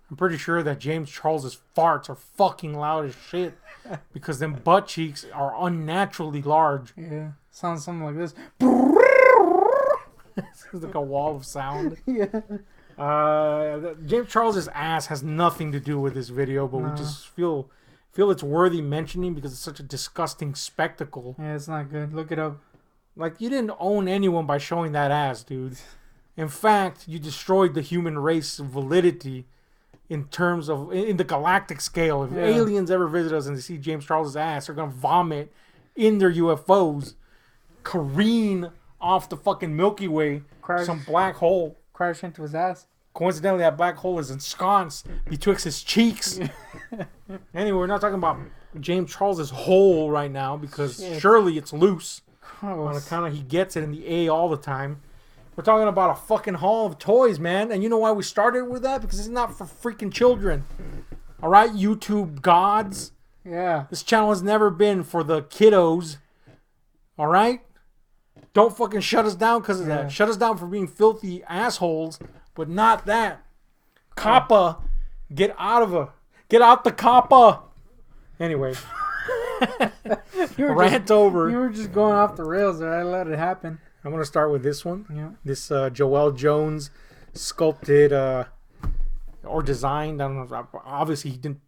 I'm pretty sure that James Charles's farts are fucking loud as shit because them butt cheeks are unnaturally large. Yeah. Sounds something like this. It's like a wall of sound. Yeah. James Charles's ass has nothing to do with this video, but we just feel it's worthy mentioning because it's such a disgusting spectacle. Yeah, it's not good. Look it up. Like, you didn't own anyone by showing that ass, dude. In fact, you destroyed the human race validity in terms of in the galactic scale. If aliens ever visit us and they see James Charles' ass, they're gonna vomit in their UFOs, careen off the fucking Milky Way, some black hole. Crash into his ass. Coincidentally, that black hole is ensconced betwixt his cheeks. Anyway, we're not talking about James Charles' hole right now because surely it's loose. On account of he gets it in the A all the time. We're talking about a fucking haul of toys, man. And you know why we started with that? Because it's not for freaking children. Alright, YouTube gods? Yeah. This channel has never been for the kiddos. Alright? Don't fucking shut us down because of that. Shut us down for being filthy assholes, but not that. Kappa, get out the Kappa. Anyway. Rant over. You were just going off the rails there. I let it happen. I'm going to start with this one. Yeah. This Joelle Jones sculpted or designed. I don't know. Obviously, he didn't.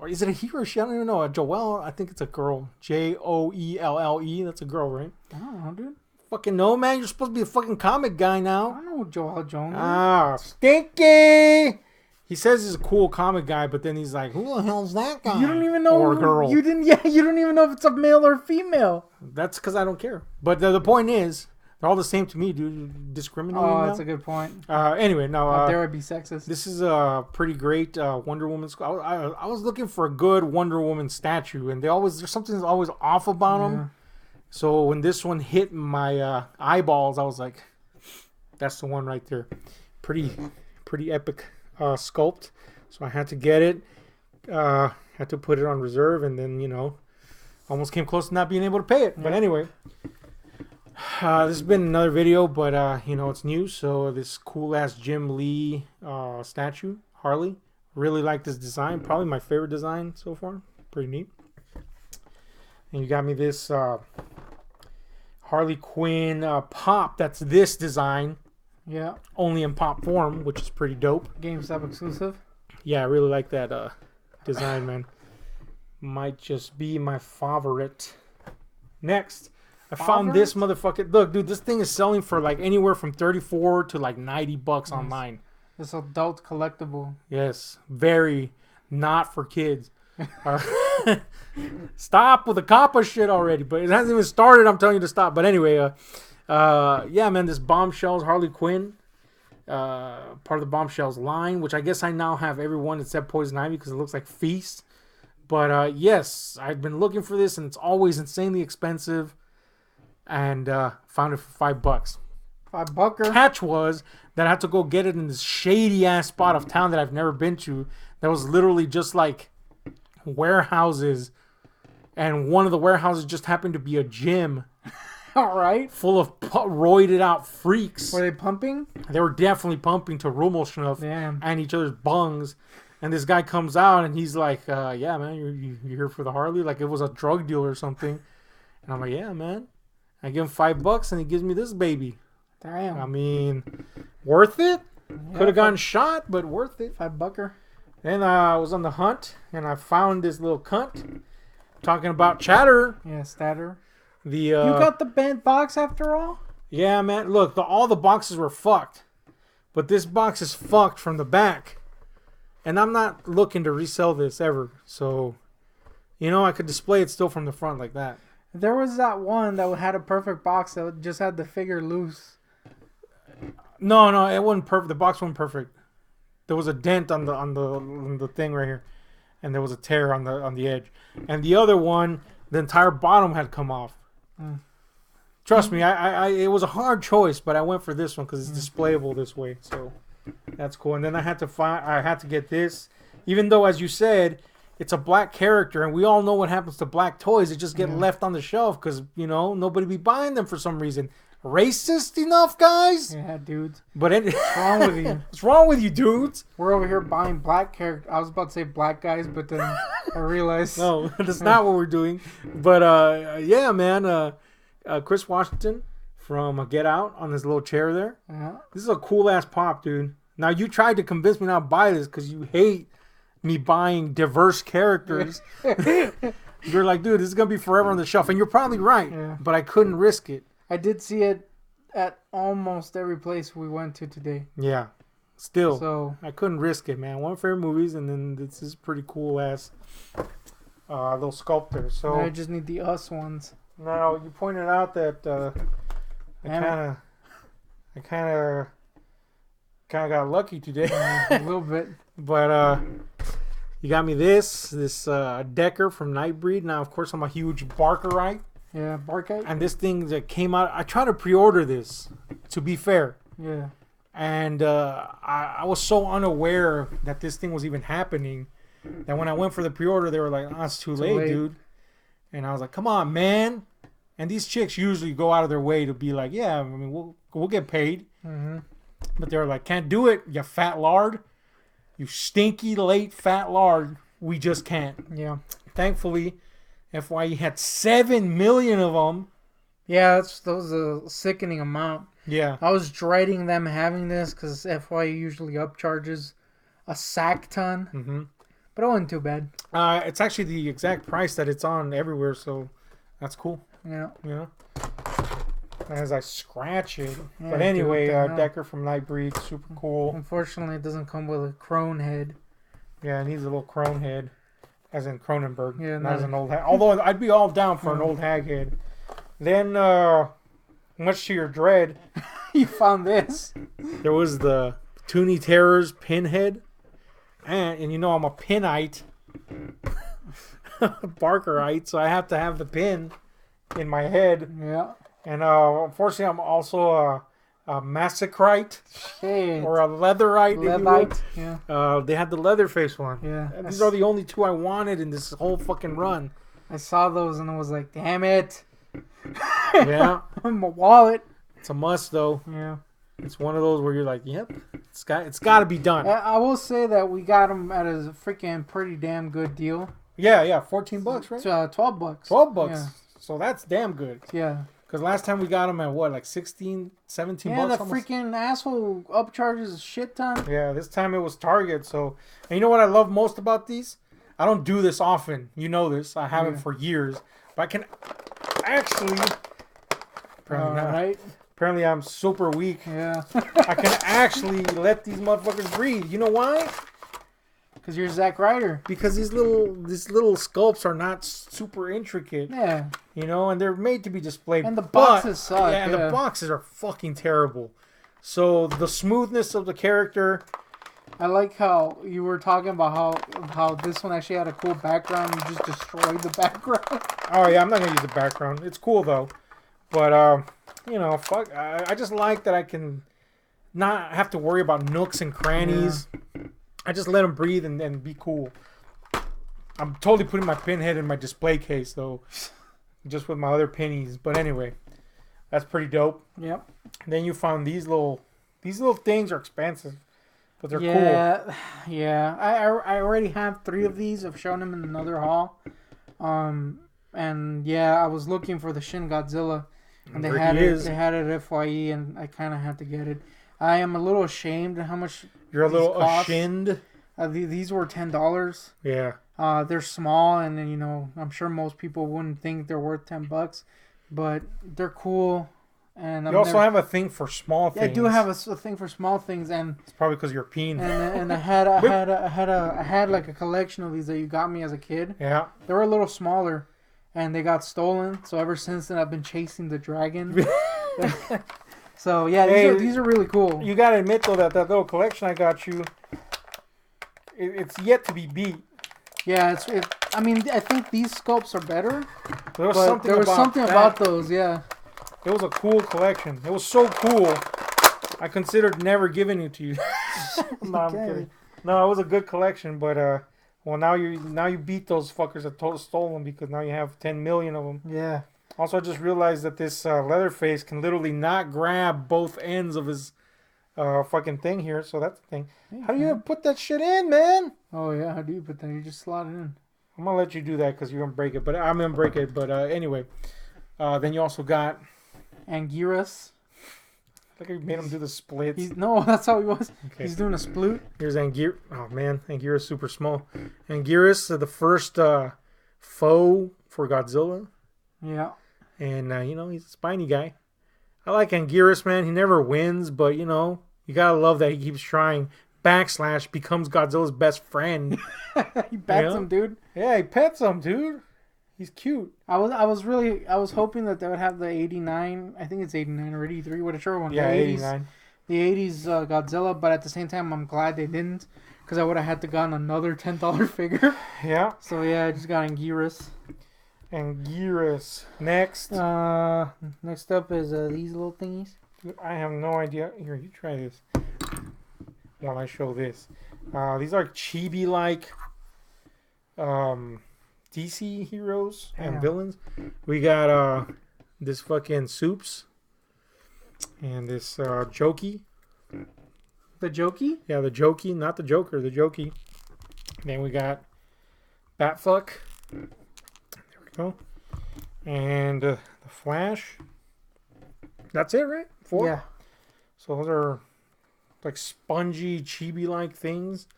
Is it a he or she? I don't even know. Joelle, I think it's a girl. Joelle. That's a girl, right? I don't know, dude. Fucking no, man. You're supposed to be a fucking comic guy I now. don't know Joel Jones. Ah, stinky. He says he's a cool comic guy, but then he's like, "Who the hell's that guy?" You don't even know. Or girl. You didn't. Yeah, you don't even know if it's a male or female. That's because I don't care. But the point is, they're all the same to me, dude. Discriminating. Oh, that's a good point. Anyway, no. How dare I be sexist? This is a pretty great Wonder Woman. I was looking for a good Wonder Woman statue, and there's something that's always off about them. So when this one hit my eyeballs, I was like, "That's the one right there." Pretty epic sculpt. So I had to get it. Had to put it on reserve, and then almost came close to not being able to pay it. But anyway. This has been another video, but it's new. So this cool ass Jim Lee statue, Harley, really like this design. Probably my favorite design so far. Pretty neat. And you got me this Harley Quinn pop. That's this design. Yeah. Only in pop form, which is pretty dope. GameStop exclusive. Yeah, I really like that design, man. Might just be my favorite. Next. I found this motherfucker. Look, dude, this thing is selling for like anywhere from $34 to like $90 online. This adult collectible. Yes, very not for kids. Stop with the Kappa shit already, but it hasn't even started. I'm telling you to stop. But anyway, yeah, man, this Bombshells Harley Quinn, part of the Bombshells line, which I guess I now have everyone except Poison Ivy because it looks like Feast. But yes, I've been looking for this, and it's always insanely expensive. And found it for $5. $5. Catch was that I had to go get it in this shady ass spot of town that I've never been to. That was literally just like warehouses, and one of the warehouses just happened to be a gym. All right. Full of roided out freaks. Were they pumping? They were definitely pumping to Rummelschnuff and each other's bungs. And this guy comes out and he's like, "Yeah, man, you're here for the Harley?" Like it was a drug deal or something. And I'm like, "Yeah, man." I give him $5 and he gives me this baby. Damn. I mean, worth it? Yeah, could have gotten shot, but worth it. $5. Then I was on the hunt and I found this little cunt talking about Chatter. Yeah, Statter. You got the bent box after all? Yeah, man. Look, all the boxes were fucked. But this box is fucked from the back. And I'm not looking to resell this ever. So, I could display it still from the front like that. There was that one that had a perfect box that just had the figure loose. No, it wasn't perfect. The box wasn't perfect. There was a dent on the thing right here, and there was a tear on the edge. And the other one, the entire bottom had come off. Trust me, it was a hard choice, but I went for this one because it's displayable this way. So that's cool. And then I had to get this, even though, as you said, it's a black character, and we all know what happens to black toys. They just get left on the shelf because, nobody be buying them for some reason. racist enough, guys. Yeah, dudes. But What's wrong with you? What's wrong with you, dudes? We're over here buying black characters. I was about to say black guys, but then I realized. No, that's not what we're doing. But yeah, man. Chris Washington from Get Out on his little chair there. Yeah. This is a cool ass pop, dude. Now you tried to convince me not to buy this because you hate me buying diverse characters. You're like, dude, this is gonna be forever on the shelf, and you're probably right. Yeah. But I couldn't risk it. I did see it at almost every place we went to today. Yeah. Still, So I couldn't risk it, man. One of my favorite movies, and then this is pretty cool ass little sculptor. So I just need the us ones. now you pointed out that I kind of got lucky today. A little bit. But you got me this Decker from Nightbreed. Now, of course, I'm a huge Barkerite, Yeah, Barkite. and this thing that came out, I tried to pre-order this. To be fair, Yeah. and I was so unaware that this thing was even happening that when I went for the pre-order, they were like, "Oh, it's too late, dude." And I was like, "Come on, man!" And these chicks usually go out of their way to be like, "Yeah, I mean, we'll get paid," but they were like, "Can't do it, you fat lard." You stinky late fat lard. We just can't. Yeah. Thankfully, FYE had 7 million of them. Yeah, that was a sickening amount. Yeah. I was dreading them having this because FYE usually upcharges a sack ton. Mm-hmm. But it wasn't too bad. It's actually the exact price that it's on everywhere, so that's cool. Yeah. You know? As I scratch it. Yeah, But anyway, dude, what the hell? Decker from Nightbreed, super cool. Unfortunately, it doesn't come with a crone head. Yeah, it needs a little crone head. As in Cronenberg. Yeah, not as no. an old hag. Although I'd be all down for an old hag head. Then, much to your dread, You found this. there was the Toonie Terrors pinhead. And you know I'm a pinite. Barkerite, so I have to have the pin in my head. Yeah. And unfortunately, I'm also a Massacrite Shit. or a Leatherite. If you will. Leadite. Yeah. They had the Leatherface one. Yeah. And these are the only two I wanted in this whole fucking run. I saw those and I was like, damn it. Yeah, My wallet. it's a must though. Yeah. It's one of those where you're like, yep, it's got to be done. I will say that we got them at a freaking pretty damn good deal. Yeah, $14, right? It's $12. 12 bucks. Yeah. So that's damn good. Yeah. Because last time we got them at what, like 16, 17 Yeah, bucks? the almost? freaking asshole upcharges a shit ton. Yeah, this time it was Target. So, and you know what I love most about these? I don't do this often. You know this. I haven't for years. But I can actually... Apparently not. Right? Apparently I'm super weak. Yeah. I can actually let these motherfuckers breathe. You know why? Because you're Zack Ryder. Because these little sculpts are not super intricate. Yeah. You know, and they're made to be displayed. And the boxes suck, Yeah, and the yeah. boxes are fucking terrible. So the smoothness of the character... I like how you were talking about how this one actually had a cool background. You just destroyed the background. Oh yeah, I'm not gonna use the background. It's cool though, but you know, fuck. I just like that I can not have to worry about nooks and crannies. I just let them breathe and be cool. I'm totally putting my pinhead in my display case though, just with my other pennies. But anyway, that's pretty dope. Yep. Then you found these little things are expensive, but they're cool. Yeah. I already have 3 of these. I've shown them in another haul. And yeah, I was looking for the Shin Godzilla, and they There had he it. is. They had it at FYE, and I kind of had to get it. I am a little ashamed at how much You're a these little cost. ashamed. These were $10. Yeah. They're small, and you know, I'm sure most people wouldn't think they're worth $10, but they're cool. And You also have a thing for small yeah, I things. do have a thing for small things, and It's probably because you're peen. and I had like a collection of these that you got me as a kid. Yeah. They were a little smaller, and they got stolen. So ever since then, I've been chasing the dragon. So yeah, these are really cool. You gotta admit though that little collection I got you, it's yet to be beat. Yeah, I mean, I think these sculpts are better, There was but something there was about something that. about those. Yeah. It was a cool collection. It was so cool. I considered never giving it to you. No, I'm Okay. kidding. No, it was a good collection, but well, now you beat those fuckers that stole them because now you have 10 million of them. Yeah. Also, I just realized that this Leatherface can literally not grab both ends of his fucking thing here. So that's the thing. How do you put that shit in, man? Oh, yeah. How do you put that? You just slot it in. I'm going to let you do that because you're going to break it. But I'm going to break it. But anyway. Then you also got... Anguirus. Look, you made him do the splits. No, that's how he was. Okay. He's doing a sploot. Here's Anguirus. Oh, man. Anguirus super small. Anguirus, the first foe for Godzilla. Yeah. And, he's a spiny guy. I like Anguirus, man. He never wins, but, you gotta love that he keeps trying. / becomes Godzilla's best friend. He pets him, dude. Yeah, he pets him, dude. He's cute. I was hoping that they would have the 89. I think it's 89 or 83, whichever one. Yeah, 89. The 80s Godzilla, but at the same time, I'm glad they didn't, because I would have had to gotten another $10 figure. Yeah. So yeah, I just got Anguirus. Anguirus. Next. Next up is these little thingies. I have no idea. Here, you try this. While I show this. These are chibi-like DC heroes and villains. We got this fucking Soups and this Jokey. The Jokey? Yeah, the Jokey, not the Joker, the Jokey. Then we got Batfuck. There we go. And the Flash. That's it, right? 4? Yeah. So those are like spongy, chibi-like things.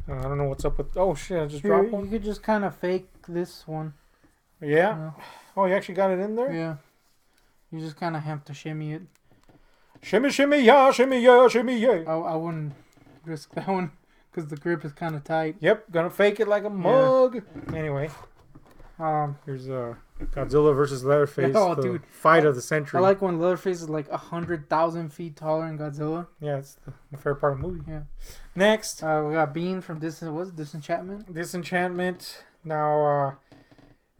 I don't know what's up with... Oh, shit, I just dropped one. You could just kind of fake this one. Yeah? Oh, you actually got it in there? Yeah. You just kind of have to shimmy it. Shimmy, shimmy, yeah, shimmy, yeah, shimmy, yeah. I wouldn't risk that one because the grip is kind of tight. Yep, gonna fake it like a mug. Anyway, here's Godzilla versus Leatherface. Oh, the dude. fight of the century. I like when Leatherface is like 100,000 feet taller than Godzilla. Yeah, it's the favorite part of the movie. Yeah. Next, we got Bean from Disenchantment. Disenchantment. Now,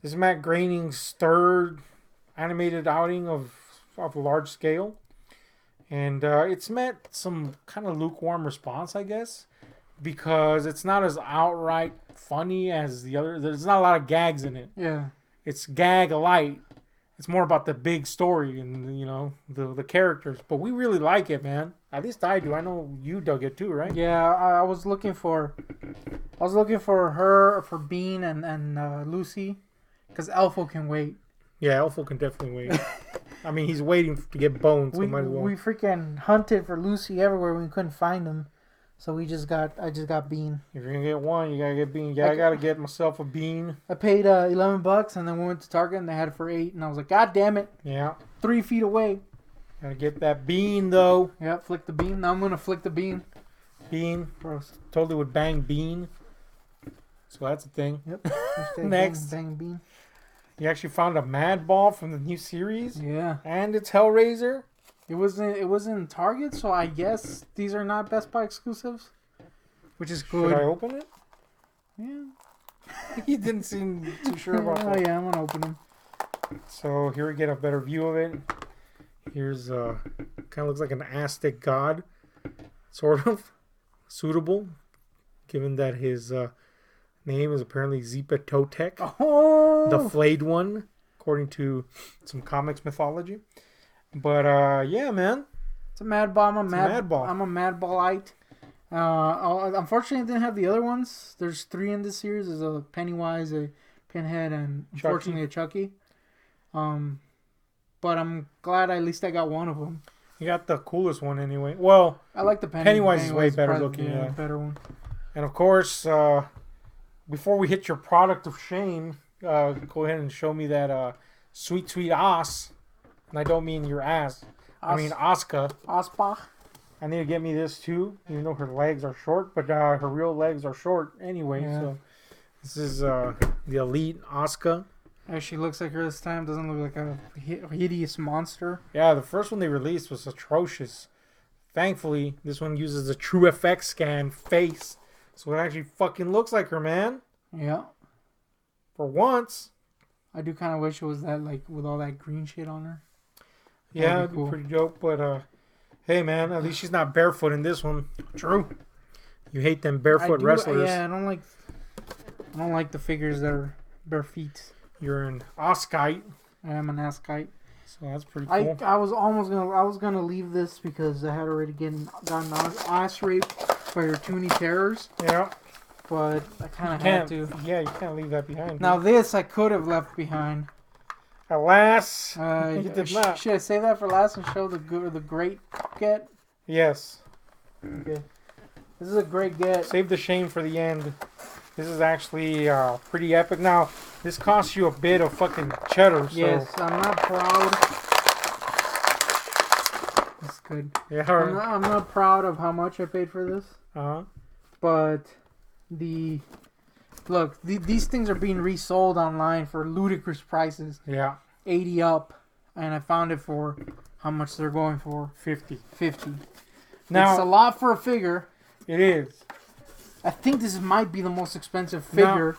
this is Matt Groening's third animated outing of large scale. And it's met some kind of lukewarm response, I guess, because it's not as outright funny as the other. There's not a lot of gags in it. Yeah. It's gag light. It's more about the big story and, the characters. But we really like it, man. At least I do. I know you dug it too, right? Yeah, I was looking for her, for Bean and Lucy, because Elfo can wait. Yeah, Elfo can definitely wait. I mean, he's waiting to get boned, so might as well. We freaking hunted for Lucy everywhere. We couldn't find him, so I just got Bean. If you're gonna get one, you gotta get Bean. Yeah, I gotta get myself a Bean. I paid $11, and then we went to Target and they had it for $8, and I was like, God damn it! Yeah. 3 feet away. Gotta get that Bean though. Yeah, flick the bean. Now I'm gonna flick the bean. Bean. Gross. Totally would bang Bean. So that's a thing. Yep. Next. Bang Bean. You actually found a Mad Ball from the new series. Yeah. And it's Hellraiser. It was in Target, so I guess these are not Best Buy exclusives, which is good. Should I open it? Yeah. He didn't seem too sure about that. Oh yeah, I'm gonna open them. So here we get a better view of it. Here's kind of looks like an Aztec god, sort of suitable, given that his name is apparently Zipatotec, the flayed one, according to some comics mythology. But yeah, man, it's a Mad Ball. I'm a Mad Ball. I'm a Mad Ballite. Unfortunately, I didn't have the other ones. There's 3 in this series. There's a Pennywise, a Pinhead, and unfortunately a Chucky. But I'm glad at least I got one of them. You got the coolest one anyway. Well, I like the Pennywise is way better looking. Yeah, better one. And of course, before we hit your product of shame, go ahead and show me that sweet, sweet ass. And I don't mean your ass. I mean Asuka. Aspa. I need to get me this too, even though her legs are short, but her real legs are short anyway. Yeah. So this is the Elite Asuka. She looks like her this time. Doesn't look like a hideous monster. Yeah, the first one they released was atrocious. Thankfully, this one uses a True FX scan face, so it actually fucking looks like her, man. Yeah. For once. I do kind of wish it was that, like, with all that green shit on her. Yeah, it'd be pretty dope, but hey, man, at least she's not barefoot in this one. True. You hate them barefoot wrestlers. Yeah, I don't like the figures that are bare feet. You're an Oskite. I am an ass kite. So that's pretty cool. I was gonna leave this because I had already gotten ass raped by your Toonie terrors. Yeah. But I kind of had to. Yeah, you can't leave that behind. Now this I could have left behind. Alas, you did not. Should I save that for last and show the great get? Yes. Okay. This is a great get. Save the shame for the end. This is actually pretty epic. Now, this costs you a bit of fucking cheddar. So. Yes, I'm not proud. That's good. Yeah. I'm not proud of how much I paid for this. But these things are being resold online for ludicrous prices. Yeah. 80 up, and I found it for how much they're going for. 50. Now, it's a lot for a figure. It is. I think this might be the most expensive figure.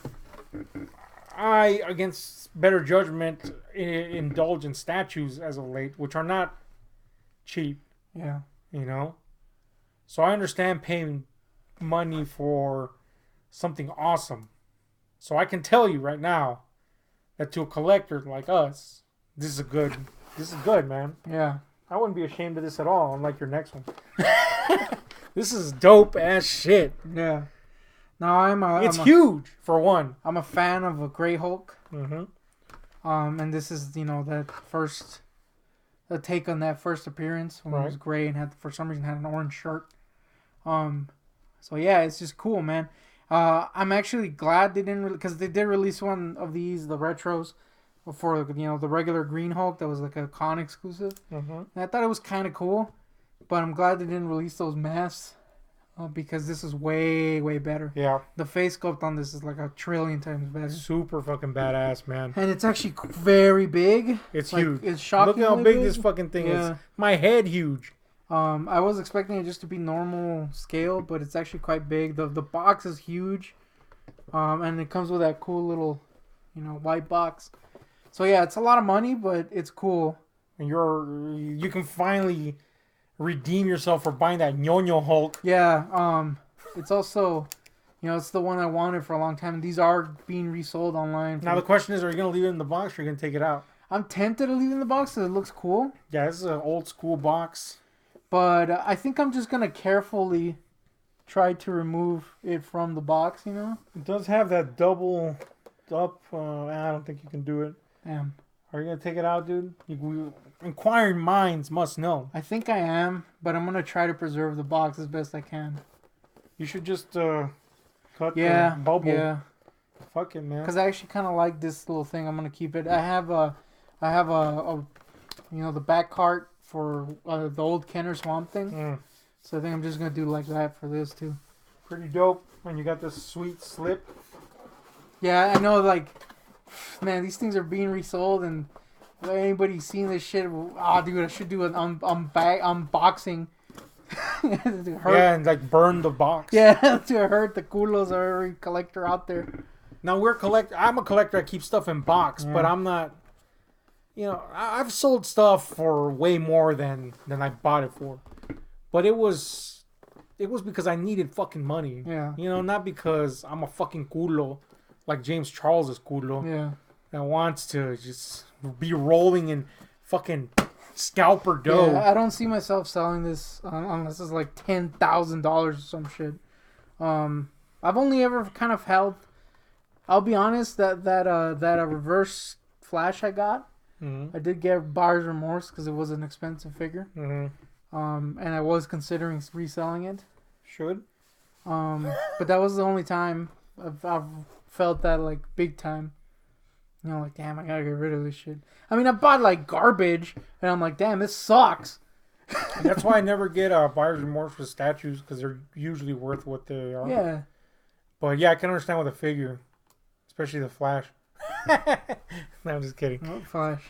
Now, I, against better judgment, indulge in statues as of late, which are not cheap. Yeah. You know? So I understand paying money for something awesome. So I can tell you right now that to a collector like us, this is good, man. Yeah. I wouldn't be ashamed of this at all, unlike your next one. This is dope ass shit. Yeah. Now it's huge for one. I'm a fan of a Grey Hulk. Mm-hmm. And this is that first, a take on that first appearance when he was gray and for some reason had an orange shirt. So yeah, it's just cool, man. I'm actually glad they didn't because they did release one of these, the retros, for the regular Green Hulk that was like a con exclusive. Mm-hmm. And I thought it was kind of cool, but I'm glad they didn't release those masks because this is way, way better. Yeah. The face sculpt on this is like a trillion times better. Super fucking badass, man. And it's actually very big. It's huge. It's shocking. Look how big this fucking thing is. My head huge. I was expecting it just to be normal scale, but it's actually quite big. The box is huge. And it comes with that cool little, white box. So yeah, it's a lot of money, but it's cool. And you can finally redeem yourself for buying that Ñoño Hulk. Yeah. It's also, it's the one I wanted for a long time. These are being resold online. Now the question is, are you gonna leave it in the box or are you gonna take it out? I'm tempted to leave it in the box because it looks cool. Yeah, this is an old school box. But I think I'm just gonna carefully try to remove it from the box. It does have that double up. I don't think you can do it. Damn. Are you gonna take it out, dude? Inquiring minds must know. I think I am, but I'm gonna try to preserve the box as best I can. You should just cut the bubble. Yeah. Fuck it, man. Because I actually kind of like this little thing. I'm gonna keep it. I have a the back cart for the old Kenner Swamp Thing. So I think I'm just gonna do like that for this too. Pretty dope. And you got this sweet slip. Yeah, I know. Like, man, these things are being resold, and if anybody's seen this shit, dude, I should do an unboxing. Yeah, and like burn the box. Yeah, to hurt the culos of every collector out there. Now I'm a collector. I keep stuff in box, but I'm not. I've sold stuff for way more than I bought it for, but it was because I needed fucking money. Yeah. Not because I'm a fucking culo, like James Charles is culo. Yeah. That wants to just be rolling in fucking scalper dough. Yeah, I don't see myself selling this unless it's like $10,000 or some shit. I've only ever kind of held. I'll be honest that a reverse Flash I got. Mm-hmm. I did get buyer's remorse because it was an expensive figure. Mm-hmm. And I was considering reselling it. Should. But that was the only time I've felt that like big time. Like, damn, I gotta get rid of this shit. I mean, I bought like garbage, and I'm like, damn, this sucks. That's why I never get buyer's remorse for statues because they're usually worth what they are. Yeah. But yeah, I can understand with a figure, especially the Flash. No, I'm just kidding. What Flash?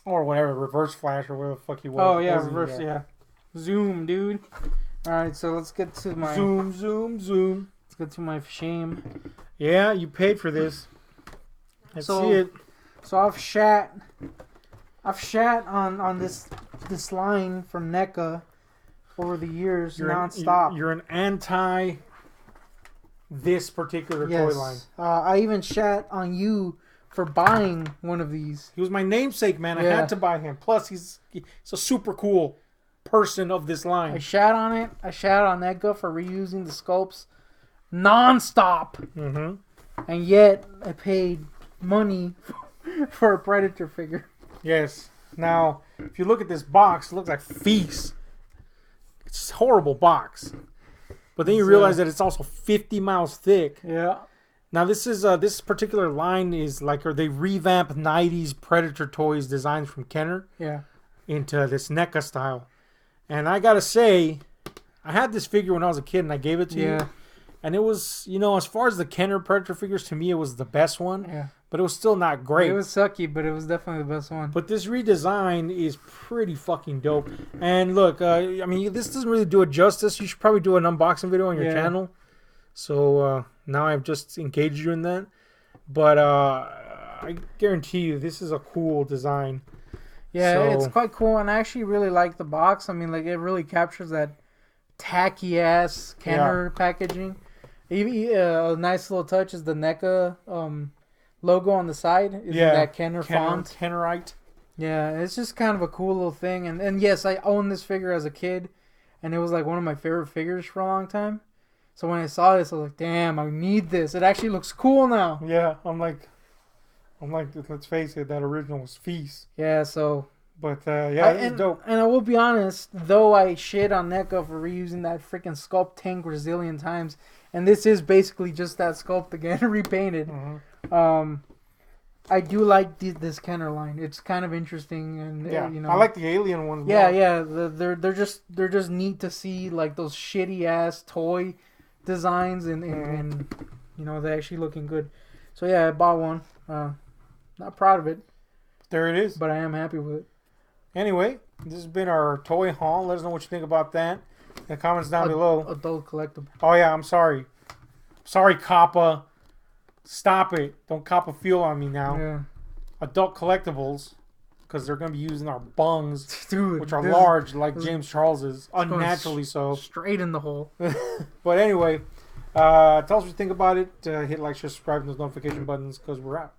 Or whatever, Reverse Flash or whatever the fuck he was. Oh yeah, reverse. Yeah. Zoom, dude. All right, so let's get to my zoom. Let's get to my shame. Yeah, you paid for this. I see it. So I've shat on this line from NECA over the years nonstop. You're an anti this particular toy line. I even shat on you for buying one of these. He was my namesake, man. I had to buy him. Plus, he's a super cool person of this line. I shat on it. I shat on Eka for reusing the sculpts non-stop. Mm-hmm. And yet, I paid money for a Predator figure. Yes. Now, if you look at this box, it looks like Feast. It's a horrible box. But then you realize that it's also 50 miles thick. Yeah. Now, this particular line is like, or they revamped 90s Predator toys designs from Kenner. Yeah. Into this NECA style. And I gotta say, I had this figure when I was a kid and I gave it to you. And it was, as far as the Kenner Predator figures, to me, it was the best one. Yeah. But it was still not great. It was sucky, but it was definitely the best one. But this redesign is pretty fucking dope. And look, I mean, this doesn't really do it justice. You should probably do an unboxing video on your channel. So now I've just engaged you in that. But I guarantee you, this is a cool design. Yeah, it's quite cool. And I actually really like the box. I mean, like, it really captures that tacky-ass Kenner packaging. A nice little touch is the NECA logo on the side. Is that Kenner font. Kennerite. Yeah, it's just kind of a cool little thing. And yes, I owned this figure as a kid. And it was like one of my favorite figures for a long time. So when I saw this, I was like, damn, I need this. It actually looks cool now. Yeah, I'm like, let's face it, that original was Feast. Yeah, so... But, it's dope. And I will be honest, though I shit on NECA for reusing that freaking sculpt 10 gazillion times, and this is basically just that sculpt again, repainted. Mm-hmm. I do like this Kenner line. It's kind of interesting, and I like the alien ones. Yeah, they're just neat to see, like those shitty ass toy designs, and they're actually looking good. So yeah, I bought one. Not proud of it. There it is. But I am happy with it. Anyway, this has been our toy haul. Let us know what you think about that in the comments down below. Adult collectible. Oh, yeah, I'm sorry. Sorry, Kappa. Stop it. Don't Kappa feel on me now. Yeah. Adult collectibles, because they're going to be using our bungs, dude, which are large, like James Charles's, unnaturally so. Straight in the hole. But anyway, tell us what you think about it. Hit like, share, subscribe, and those notification buttons, because we're out.